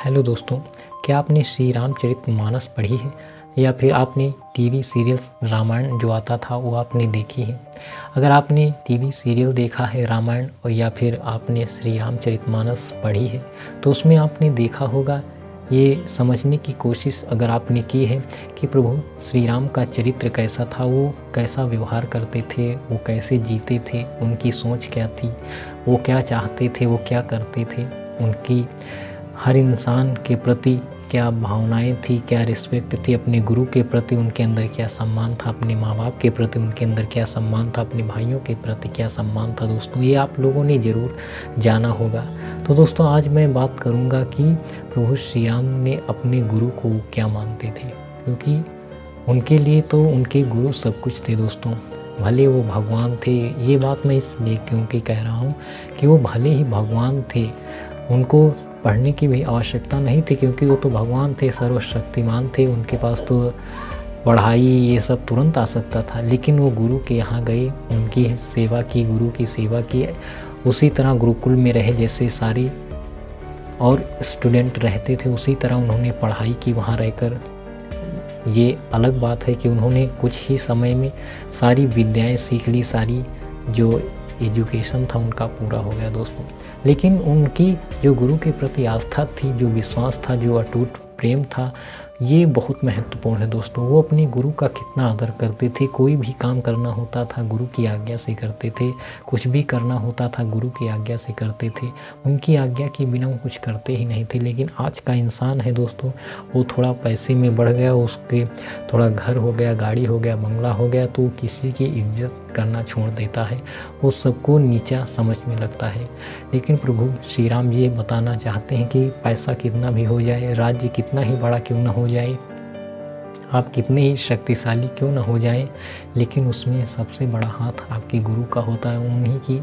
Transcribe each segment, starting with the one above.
Hello दोस्तों, क्या आपने श्री रामचरितमानस पढ़ी है या फिर आपने टीवी सीरियल्स रामायण जो आता था वो आपने देखी है। अगर आपने टीवी सीरियल देखा है रामायण और या फिर आपने श्री रामचरितमानस पढ़ी है तो उसमें आपने देखा होगा, ये समझने की कोशिश अगर आपने की है कि प्रभु श्री राम का चरित्र कैसा था, वो कैसा व्यवहार करते थे, वो कैसे जीते थे, उनकी सोच क्या थी, वो क्या चाहते थे, वो क्या करते थे, उनकी हर इंसान के प्रति क्या भावनाएं थी, क्या रिस्पेक्ट थी, अपने गुरु के प्रति उनके अंदर क्या सम्मान था, अपने माँ बाप के प्रति उनके अंदर क्या सम्मान था, अपने भाइयों के प्रति क्या सम्मान था। दोस्तों, ये आप लोगों ने ज़रूर जाना होगा। तो दोस्तों, आज मैं बात करूँगा कि प्रभु श्री राम ने अपने गुरु को क्या मानते थे, क्योंकि उनके लिए तो उनके गुरु सब कुछ थे। दोस्तों, भले वो भगवान थे, ये बात मैं इसलिए क्योंकि कह रहा हूँ कि वो भले ही भगवान थे, उनको पढ़ने की भी आवश्यकता नहीं थी, क्योंकि वो तो भगवान थे, सर्वशक्तिमान थे, उनके पास तो पढ़ाई ये सब तुरंत आ सकता था। लेकिन वो गुरु के यहाँ गए, उनकी सेवा की, गुरु की सेवा की, उसी तरह गुरुकुल में रहे जैसे सारे और स्टूडेंट रहते थे, उसी तरह उन्होंने पढ़ाई की वहाँ रहकर। ये अलग बात है कि उन्होंने कुछ ही समय में सारी विद्याएं सीख ली, सारी जो एजुकेशन था उनका पूरा हो गया दोस्तों। लेकिन उनकी जो गुरु के प्रति आस्था थी, जो विश्वास था, जो अटूट प्रेम था, ये बहुत महत्वपूर्ण है दोस्तों। वो अपने गुरु का कितना आदर करते थे, कोई भी काम करना होता था गुरु की आज्ञा से करते थे, कुछ भी करना होता था गुरु की आज्ञा से करते थे, उनकी आज्ञा के बिना वो कुछ करते ही नहीं थे। लेकिन आज का इंसान है दोस्तों, वो थोड़ा पैसे में बढ़ गया, उसके थोड़ा घर हो गया, गाड़ी हो गया, बंगला हो गया, तो किसी की इज्जत करना छोड़ देता है, वो सबको नीचा समझने लगता है। लेकिन प्रभु श्री राम ये बताना चाहते हैं कि पैसा कितना भी हो जाए, राज्य कितना ही बड़ा क्यों ना हो जाए, आप कितने ही शक्तिशाली क्यों ना हो जाए, लेकिन उसमें सबसे बड़ा हाथ आपके गुरु का होता है, उन्हीं की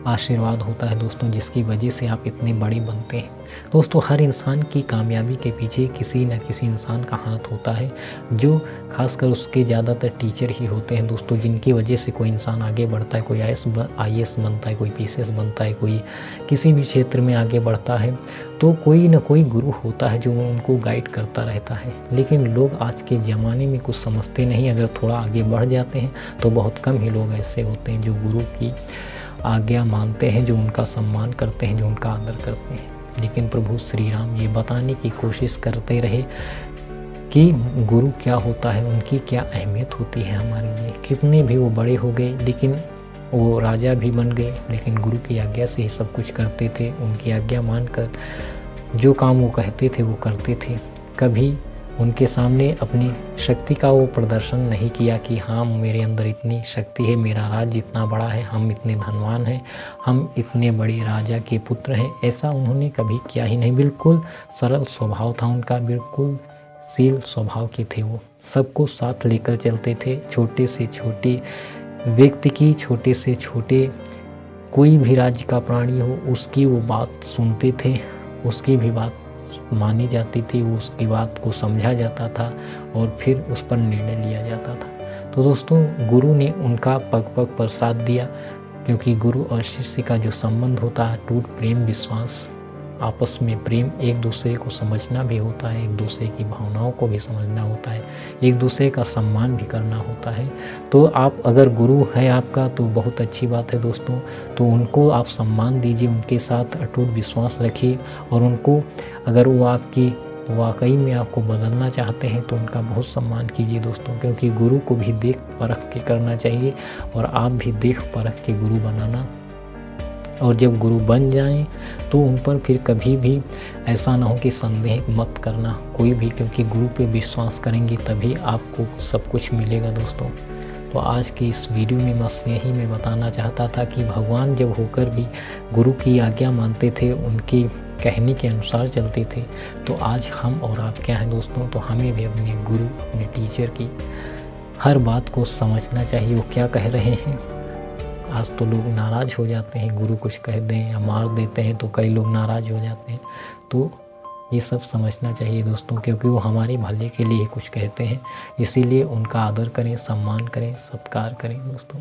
आशीर्वाद होता है दोस्तों, जिसकी वजह से आप इतने बड़े बनते हैं। दोस्तों, हर इंसान की कामयाबी के पीछे किसी न किसी इंसान का हाथ होता है, जो खासकर उसके ज़्यादातर टीचर ही होते हैं दोस्तों, जिनकी वजह से कोई इंसान आगे बढ़ता है, कोई IAS बनता है, कोई PCS बनता है, कोई किसी भी क्षेत्र में आगे बढ़ता है, तो कोई न कोई गुरु होता है जो उनको गाइड करता रहता है। लेकिन लोग आज के ज़माने में कुछ समझते नहीं, अगर थोड़ा आगे बढ़ जाते हैं तो बहुत कम ही लोग ऐसे होते हैं जो गुरु की आज्ञा मानते हैं, जो उनका सम्मान करते हैं, जो उनका आदर करते हैं। लेकिन प्रभु श्री राम ये बताने की कोशिश करते रहे कि गुरु क्या होता है, उनकी क्या अहमियत होती है हमारे लिए। कितने भी वो बड़े हो गए, लेकिन वो राजा भी बन गए, लेकिन गुरु की आज्ञा से ही सब कुछ करते थे, उनकी आज्ञा मानकर जो काम वो कहते थे वो करते थे। कभी उनके सामने अपनी शक्ति का वो प्रदर्शन नहीं किया कि हाँ, मेरे अंदर इतनी शक्ति है, मेरा राज्य इतना बड़ा है, हम इतने धनवान हैं, हम इतने बड़े राजा के पुत्र हैं, ऐसा उन्होंने कभी किया ही नहीं। बिल्कुल सरल स्वभाव था उनका, बिल्कुल शील स्वभाव के थे वो, सबको साथ लेकर चलते थे। छोटे से छोटे व्यक्ति की, छोटे से छोटे कोई भी राज्य का प्राणी हो, उसकी वो बात सुनते थे, उसकी भी बात मानी जाती थी, उसकी बात को समझा जाता था और फिर उस पर निर्णय लिया जाता था। तो दोस्तों, गुरु ने उनका पग पग पर साथ दिया, क्योंकि गुरु और शिष्य का जो संबंध होता है, टूट प्रेम, विश्वास, आपस में प्रेम, एक दूसरे को समझना भी होता है, एक दूसरे की भावनाओं को भी समझना होता है, एक दूसरे का सम्मान भी करना होता है। तो आप अगर गुरु है आपका तो बहुत अच्छी बात है दोस्तों, तो उनको आप सम्मान दीजिए, उनके साथ अटूट विश्वास रखिए, और उनको अगर वो आपकी वाकई में आपको बदलना चाहते हैं तो उनका बहुत सम्मान कीजिए दोस्तों, क्योंकि गुरु को भी देख परख के करना चाहिए और आप भी देख परख के गुरु बनाना। और जब गुरु बन जाएं तो उन पर फिर कभी भी ऐसा ना हो कि संदेह मत करना कोई भी, क्योंकि गुरु पे विश्वास करेंगे तभी आपको सब कुछ मिलेगा दोस्तों। तो आज की इस वीडियो में बस यही मैं बताना चाहता था कि भगवान जब होकर भी गुरु की आज्ञा मानते थे, उनकी कहने के अनुसार चलते थे, तो आज हम और आप क्या हैं दोस्तों, तो हमें भी अपने गुरु, अपने टीचर की हर बात को समझना चाहिए, वो क्या कह रहे हैं। आज तो लोग नाराज़ हो जाते हैं, गुरु कुछ कह दें या मार देते हैं तो कई लोग नाराज़ हो जाते हैं। तो ये सब समझना चाहिए दोस्तों, क्योंकि वो हमारे भले के लिए कुछ कहते हैं, इसीलिए उनका आदर करें, सम्मान करें, सत्कार करें दोस्तों।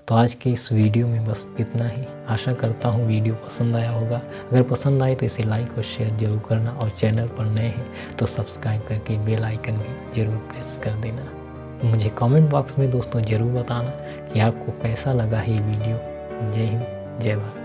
तो आज के इस वीडियो में बस इतना ही। आशा करता हूँ वीडियो पसंद आया होगा। अगर पसंद आए तो इसे लाइक और शेयर ज़रूर करना, और चैनल पर नए हैं तो सब्सक्राइब करके बेल आइकन भी ज़रूर प्रेस कर देना। मुझे कमेंट बॉक्स में दोस्तों ज़रूर बताना कि आपको कैसा लगा ये वीडियो। जय हिंद, जय भारत।